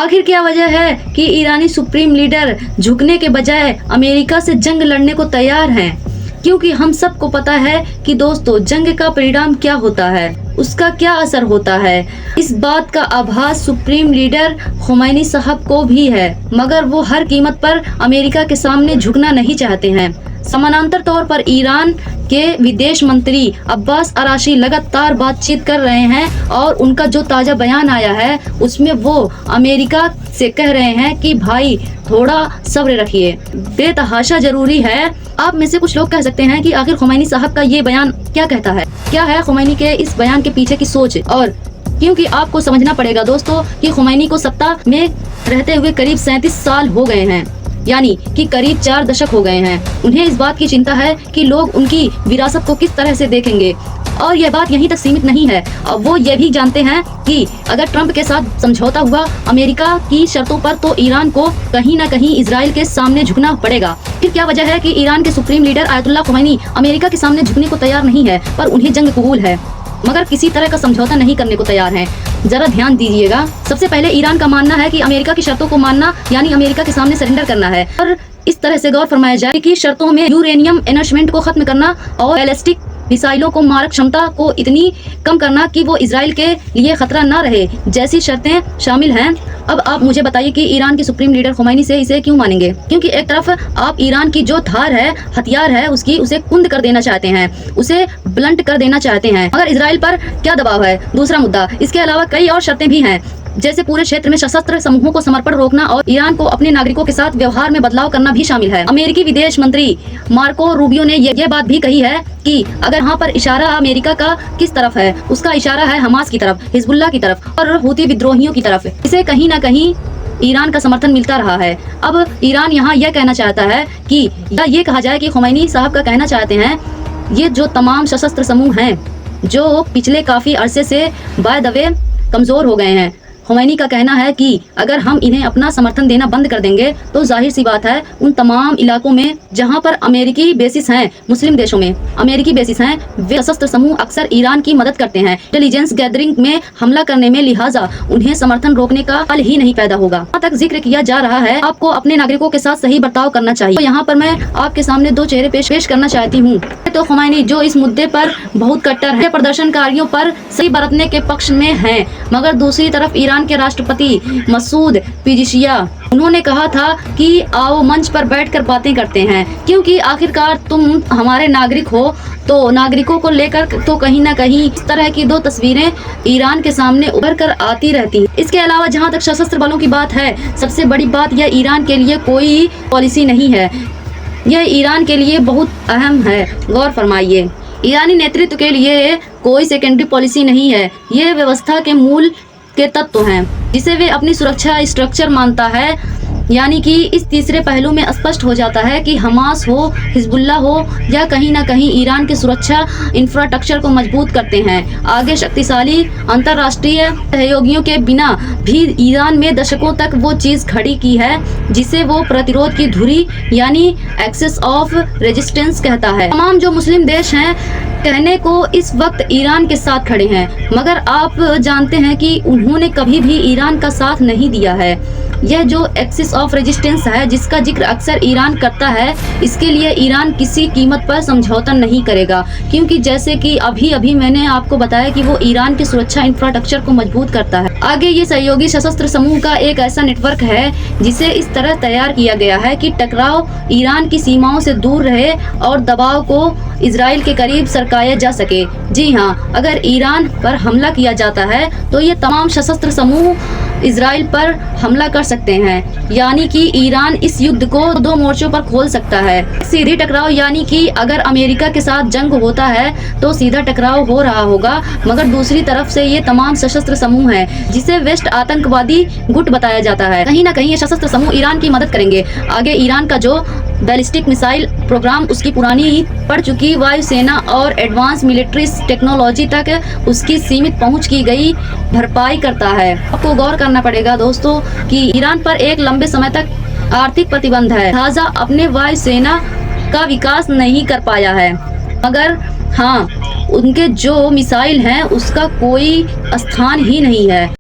आखिर क्या वजह है कि ईरानी सुप्रीम लीडर झुकने के बजाय अमेरिका से जंग लड़ने को तैयार हैं? क्योंकि हम सबको पता है कि दोस्तों जंग का परिणाम क्या होता है, उसका क्या असर होता है। इस बात का आभास सुप्रीम लीडर खुमैनी साहब को भी है, मगर वो हर कीमत पर अमेरिका के सामने झुकना नहीं चाहते हैं। समानांतर तौर पर ईरान के विदेश मंत्री अब्बास अराशी लगातार बातचीत कर रहे हैं और उनका जो ताज़ा बयान आया है उसमें वो अमेरिका से कह रहे हैं कि भाई थोड़ा सब्र रखिए, बेतहाशा जरूरी है। आप में से कुछ लोग कह सकते हैं कि आखिर खुमैनी साहब का ये बयान क्या कहता है, क्या है खुमैनी के इस बयान के पीछे की सोच। और क्योंकि आपको समझना पड़ेगा दोस्तों कि खुमैनी को सत्ता में रहते हुए करीब 37 साल हो गए हैं, यानी कि करीब 4 दशक हो गए हैं। उन्हें इस बात की चिंता है कि लोग उनकी विरासत को किस तरह से देखेंगे। और यह बात यहीं तक सीमित नहीं है, और वो ये भी जानते हैं कि अगर ट्रंप के साथ समझौता हुआ अमेरिका की शर्तों पर, तो ईरान को कहीं न कहीं इजराइल के सामने झुकना पड़ेगा। फिर क्या वजह है कि ईरान के supreme leader Ayatollah Khomeini America के सामने झुकने को तैयार नहीं है, पर उन्हें जंग कबूल है, मगर किसी तरह का समझौता नहीं करने को तैयार हैं? जरा ध्यान दीजिएगा। सबसे पहले ईरान का मानना है कि अमेरिका की शर्तों को मानना यानी अमेरिका के सामने सरेंडर करना है, और इस तरह से गौर फरमाया जाए कि शर्तों में यूरेनियम एनरिचमेंट को खत्म करना और बैलिस्टिक मिसाइलों को मारक क्षमता को इतनी कम करना कि वो इजराइल के लिए खतरा ना रहे, जैसी शर्तें शामिल हैं। अब आप मुझे बताइए कि ईरान के सुप्रीम लीडर खुमैनी से इसे क्यों मानेंगे? क्योंकि एक तरफ आप ईरान की जो धार है, हथियार है उसकी, उसे कुंद कर देना चाहते हैं, उसे ब्लंट कर देना चाहते हैं, मगर इजराइल पर क्या दबाव है, दूसरा मुद्दा। इसके अलावा कई और शर्तें भी हैं, जैसे पूरे क्षेत्र में सशस्त्र समूहों को समर्पण रोकना और ईरान को अपने नागरिकों के साथ व्यवहार में बदलाव करना भी शामिल है। अमेरिकी विदेश मंत्री मार्को रूबियो ने ये बात भी कही है कि अगर यहाँ पर इशारा अमेरिका का किस तरफ है, उसका इशारा है हमास की तरफ, हिजबुल्लाह की तरफ और हूती विद्रोहियों की तरफ। इसे कहीं न कहीं ईरान का समर्थन मिलता रहा है। अब ईरान यहाँ यह कहना चाहता है कि या ये कहा जाए कि खुमैनी साहब का कहना चाहते हैं, ये जो तमाम सशस्त्र समूह हैं जो पिछले काफी अरसे से बाय द वे कमजोर हो गए हैं, खुमैनी का कहना है कि अगर हम इन्हें अपना समर्थन देना बंद कर देंगे तो जाहिर सी बात है उन तमाम इलाकों में जहां पर अमेरिकी बेसिस हैं, मुस्लिम देशों में अमेरिकी बेसिस हैं, वे सशस्त्र समूह अक्सर ईरान की मदद करते हैं इंटेलिजेंस गैदरिंग में हमला करने में, लिहाजा उन्हें समर्थन रोकने का हल ही नहीं पैदा होगा। यहाँ तक जिक्र किया जा रहा है आपको अपने नागरिकों के साथ सही बर्ताव करना चाहिए। तो यहाँ पर मैं आपके सामने 2 चेहरे पेश करना चाहती हूँ। तो खुमैनी जो इस मुद्दे पर बहुत कट्टर है, प्रदर्शनकारियों पर सही बरतने के पक्ष में है, मगर दूसरी तरफ ईरान के राष्ट्रपति मसूद पेज़ेशिकियान, उन्होंने कहा था कि आओ मंच पर बैठकर बातें करते हैं, क्योंकि आखिरकार तुम हमारे नागरिक हो, तो नागरिकों को लेकर तो कहीं ना कहीं इस तरह की 2 तस्वीरें ईरान के सामने उभर कर आती रहती। इसके अलावा जहां तक सशस्त्र बलों की बात है, सबसे बड़ी बात यह ईरान के लिए कोई पॉलिसी नहीं है, यह ईरान के लिए बहुत अहम है। गौर फरमाइए, ईरानी नेतृत्व के लिए कोई सेकेंडरी पॉलिसी नहीं है, ये व्यवस्था के मूल के तत्व हैं जिसे वे अपनी सुरक्षा स्ट्रक्चर मानता है। यानी कि इस तीसरे पहलू में स्पष्ट हो जाता है कि हमास हो, हिजबुल्लाह हो या कहीं ना कहीं ईरान के सुरक्षा इंफ्रास्ट्रक्चर को मजबूत करते हैं। आगे शक्तिशाली अंतर्राष्ट्रीय सहयोगियों के बिना भी ईरान में दशकों तक वो चीज़ खड़ी की है जिसे वो प्रतिरोध की धुरी यानी एक्सेस ऑफ रेजिस्टेंस कहता है। तमाम जो मुस्लिम देश हैं कहने को इस वक्त ईरान के साथ खड़े हैं, मगर आप जानते हैं कि उन्होंने कभी भी ईरान का साथ नहीं दिया है। यह जो एक्सिस ऑफ रेजिस्टेंस है जिसका जिक्र अक्सर ईरान करता है, इसके लिए ईरान किसी कीमत पर समझौता नहीं करेगा, क्योंकि जैसे कि अभी मैंने आपको बताया कि वो ईरान की सुरक्षा इंफ्रास्ट्रक्चर को मजबूत करता है। आगे ये सहयोगी सशस्त्र समूह का एक ऐसा नेटवर्क है जिसे इस तरह तैयार किया गया है कि टकराव ईरान की सीमाओं से दूर रहे और दबाव को इजराइल के करीब सरकाया जा सके। जी हाँ, अगर ईरान पर हमला किया जाता है तो ये तमाम सशस्त्र समूह इजराइल पर हमला कर सकते हैं, यानी कि ईरान इस युद्ध को 2 मोर्चों पर खोल सकता है। सीधी टकराव यानी कि अगर अमेरिका के साथ जंग होता है तो सीधा टकराव हो रहा होगा, मगर दूसरी तरफ से ये तमाम सशस्त्र समूह हैं जिसे वेस्ट आतंकवादी गुट बताया जाता है। कहीं ना कहीं ये सशस्त्र समूह ईरान की मदद करेंगे। आगे ईरान का जो बैलिस्टिक मिसाइल प्रोग्राम, उसकी पुरानी पड़ चुकी वायुसेना और एडवांस मिलिट्री टेक्नोलॉजी तक उसकी सीमित पहुंच की गई भरपाई करता है। आपको गौर करना पड़ेगा दोस्तों कि ईरान पर एक लंबे समय तक आर्थिक प्रतिबंध है, लिहाजा अपने वायुसेना का विकास नहीं कर पाया है, मगर हाँ उनके जो मिसाइल हैं उसका कोई स्थान ही नहीं है।